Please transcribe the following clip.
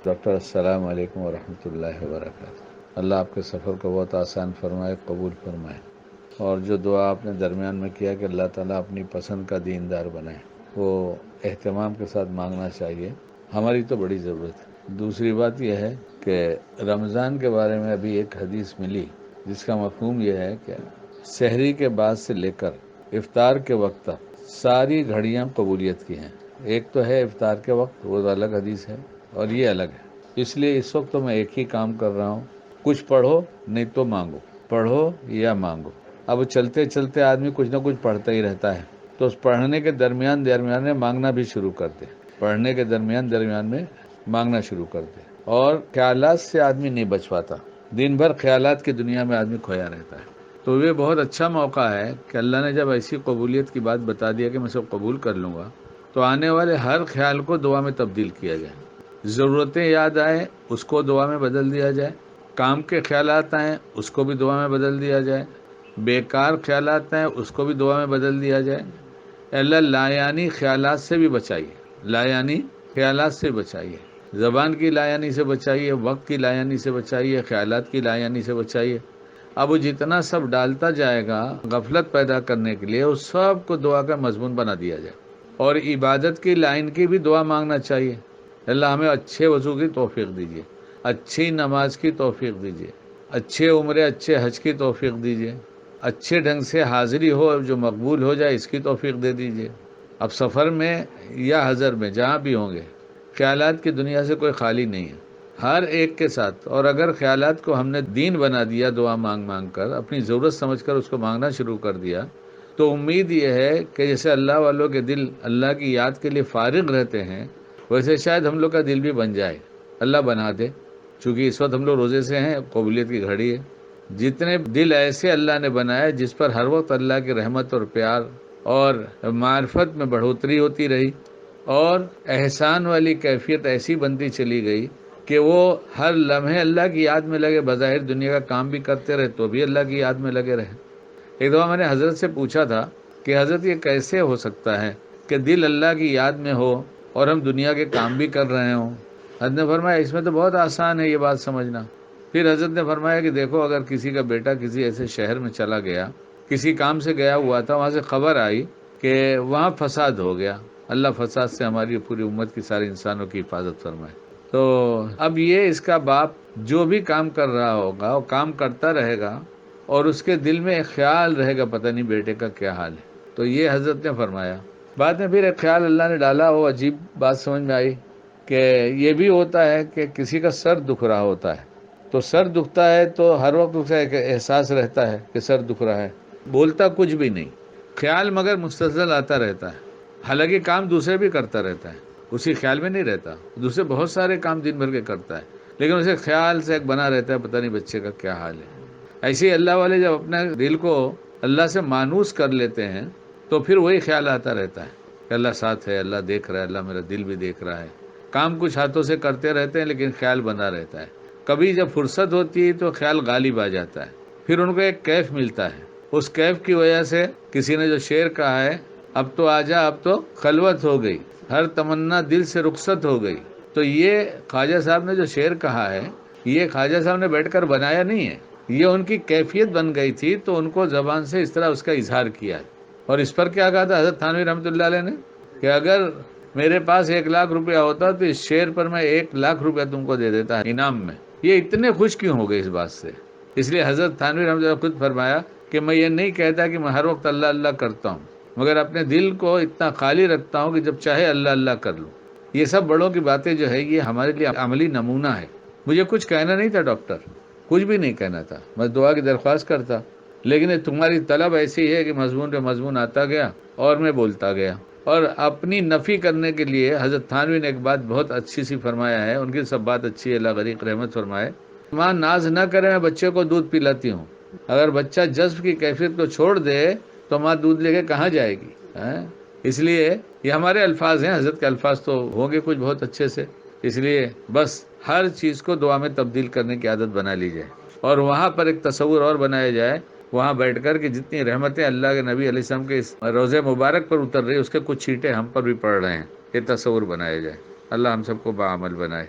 Doctor السلام علیکم ورحمۃ اللہ وبرکاتہ۔ اللہ آپ کے سفر کو بہت آسان فرمائے، قبول فرمائے، اور جو دعا آپ نے درمیان میں کیا کہ اللہ تعالیٰ اپنی پسند کا دیندار بنائے، وہ اہتمام کے ساتھ مانگنا چاہیے، ہماری تو بڑی ضرورت ہے۔ دوسری بات یہ ہے کہ رمضان کے بارے میں ابھی ایک حدیث ملی جس کا مفہوم یہ ہے کہ سحری کے بعد سے لے کر افطار کے وقت تک ساری گھڑیاں قبولیت کی ہیں۔ ایک تو ہے افطار کے وقت، وہ الگ حدیث ہے، اور یہ الگ ہے۔ اس لیے اس وقت تو میں ایک ہی کام کر رہا ہوں، کچھ پڑھو نہیں تو مانگو، پڑھو یا مانگو۔ اب چلتے چلتے آدمی کچھ نہ کچھ پڑھتا ہی رہتا ہے، تو اس پڑھنے کے درمیان میں مانگنا بھی شروع کر دے، پڑھنے کے درمیان میں مانگنا شروع کر دے، اور خیالات سے آدمی نہیں بچ پاتا، دن بھر خیالات کی دنیا میں آدمی کھویا رہتا ہے۔ تو یہ بہت اچھا موقع ہے کہ اللہ نے جب ایسی قبولیت کی بات بتا دیا کہ میں سب قبول کر لوں گا، تو آنے والے ہر خیال کو دعا میں تبدیل کیا جائے۔ ضرورتیں یاد آئیں اس کو دعا میں بدل دیا جائے، کام کے خیالات آئیں اس کو بھی دعا میں بدل دیا جائے، بیکار خیالات آئیں اس کو بھی دعا میں بدل دیا جائے۔ اللہ لایانی خیالات سے بھی بچائیے، لایانی خیالات سے بچائیے، زبان کی لایانی سے بچائیے، وقت کی لایانی سے بچائیے، خیالات کی لایانی سے بچائیے۔ اب وہ جتنا سب ڈالتا جائے گا غفلت پیدا کرنے کے لیے، اس سب کو دعا کا مضمون بنا دیا جائے۔ اور عبادت کی لائن کی بھی دعا مانگنا چاہیے، اللہ ہمیں اچھے وضو کی توفیق دیجیے، اچھی نماز کی توفیق دیجیے، اچھے عمرے اچھے حج کی توفیق دیجیے، اچھے ڈھنگ سے حاضری ہو جو مقبول ہو جائے اس کی توفیق دے دیجیے۔ اب سفر میں یا حضر میں جہاں بھی ہوں گے، خیالات کی دنیا سے کوئی خالی نہیں ہے، ہر ایک کے ساتھ۔ اور اگر خیالات کو ہم نے دین بنا دیا، دعا مانگ مانگ کر اپنی ضرورت سمجھ کر اس کو مانگنا شروع کر دیا، تو امید یہ ہے کہ جیسے اللہ والوں کے دل اللہ کی یاد کے لیے فارغ رہتے ہیں، ویسے شاید ہم لوگ کا دل بھی بن جائے، اللہ بنا دے۔ چونکہ اس وقت ہم لوگ روزے سے ہیں، قبولیت کی گھڑی ہے، جتنے دل ایسے اللہ نے بنائے جس پر ہر وقت اللہ کی رحمت اور پیار اور معرفت میں بڑھوتری ہوتی رہی، اور احسان والی کیفیت ایسی بنتی چلی گئی کہ وہ ہر لمحے اللہ کی یاد میں لگے، بظاہر دنیا کا کام بھی کرتے رہے تو بھی اللہ کی یاد میں لگے رہے۔ ایک دفعہ میں نے حضرت سے پوچھا تھا کہ حضرت یہ کیسے ہو سکتا ہے کہ دل اللہ کی یاد میں ہو اور ہم دنیا کے کام بھی کر رہے ہوں؟ حضرت نے فرمایا اس میں تو بہت آسان ہے یہ بات سمجھنا۔ پھر حضرت نے فرمایا کہ دیکھو، اگر کسی کا بیٹا کسی ایسے شہر میں چلا گیا، کسی کام سے گیا ہوا تھا، وہاں سے خبر آئی کہ وہاں فساد ہو گیا، اللہ فساد سے ہماری پوری امت کی سارے انسانوں کی حفاظت فرمائے۔ تو اب یہ اس کا باپ جو بھی کام کر رہا ہوگا وہ کام کرتا رہے گا، اور اس کے دل میں ایک خیال رہے گا پتہ نہیں بیٹے کا کیا حال ہے۔ تو یہ حضرت نے فرمایا۔ بعد میں پھر ایک خیال اللہ نے ڈالا، وہ عجیب بات سمجھ میں آئی کہ یہ بھی ہوتا ہے کہ کسی کا سر دکھ رہا ہوتا ہے، تو سر دکھتا ہے تو ہر وقت اسے ایک احساس رہتا ہے کہ سر دکھ رہا ہے، بولتا کچھ بھی نہیں، خیال مگر مستقل آتا رہتا ہے، حالانکہ کام دوسرے بھی کرتا رہتا ہے، اسی خیال میں نہیں رہتا، دوسرے بہت سارے کام دن بھر کے کرتا ہے، لیکن اسے خیال سے ایک بنا رہتا ہے پتہ نہیں بچے کا کیا حال ہے۔ ایسے ہی اللہ والے جب اپنے دل کو اللہ سے مانوس کر لیتے ہیں تو پھر وہی خیال آتا رہتا ہے کہ اللہ ساتھ ہے، اللہ دیکھ رہا ہے، اللہ میرا دل بھی دیکھ رہا ہے۔ کام کچھ ہاتھوں سے کرتے رہتے ہیں لیکن خیال بنا رہتا ہے۔ کبھی جب فرصت ہوتی ہے تو خیال غالب آ جاتا ہے، پھر ان کو ایک کیف ملتا ہے، اس کیف کی وجہ سے کسی نے جو شعر کہا ہے، اب تو آجا اب تو خلوت ہو گئی، ہر تمنا دل سے رخصت ہو گئی۔ تو یہ خواجہ صاحب نے جو شعر کہا ہے، یہ خواجہ صاحب نے بیٹھ کر بنایا نہیں ہے، یہ ان کی کیفیت بن گئی تھی تو ان کو زبان سے اس طرح اس کا اظہار کیا ہے۔ اور اس پر کیا کہا تھا حضرت تھانوی رحمۃ اللہ علیہ نے کہ اگر میرے پاس 1,00,000 روپیہ ہوتا تو اس شعر پر میں 1,00,000 روپیہ تم کو دے دیتا انعام میں۔ یہ اتنے خوش کیوں ہو گئے اس بات سے؟ اس لیے حضرت تھانوی رحمۃ اللہ خود فرمایا کہ میں یہ نہیں کہتا کہ میں ہر وقت اللہ اللہ کرتا ہوں، مگر اپنے دل کو اتنا خالی رکھتا ہوں کہ جب چاہے اللہ اللہ کر لوں۔ یہ سب بڑوں کی باتیں جو ہے یہ ہمارے لیے عملی نمونہ ہے۔ مجھے کچھ کہنا نہیں تھا ڈاکٹر، کچھ بھی نہیں کہنا تھا، میں دعا کی درخواست کرتا، لیکن تمہاری طلب ایسی ہے کہ مضمون پہ مضمون آتا گیا اور میں بولتا گیا۔ اور اپنی نفی کرنے کے لیے حضرت تھانوی نے ایک بات بہت اچھی سی فرمایا ہے، ان کی سب بات اچھی ہے، اللہ غریق رحمت فرمائے۔ ماں ناز نہ کرے میں بچے کو دودھ پلاتی ہوں، اگر بچہ جذب کی کیفیت کو چھوڑ دے تو ماں دودھ لے کے کہاں جائے گی؟ اس لیے یہ ہمارے الفاظ ہیں، حضرت کے الفاظ تو ہوں گے کچھ بہت اچھے سے، اس لیے بس ہر چیز کو دعا میں تبدیل کرنے کی عادت بنا لی جائے، اور وہاں پر ایک تصور اور بنایا جائے، وہاں بیٹھ کر کہ جتنی رحمتیں اللہ کے نبی علیہ السلام کے اس روضے مبارک پر اتر رہی، اس کے کچھ چھینٹے ہم پر بھی پڑ رہے ہیں، یہ تصور بنایا جائے۔ اللہ ہم سب کو باعمل بنائے۔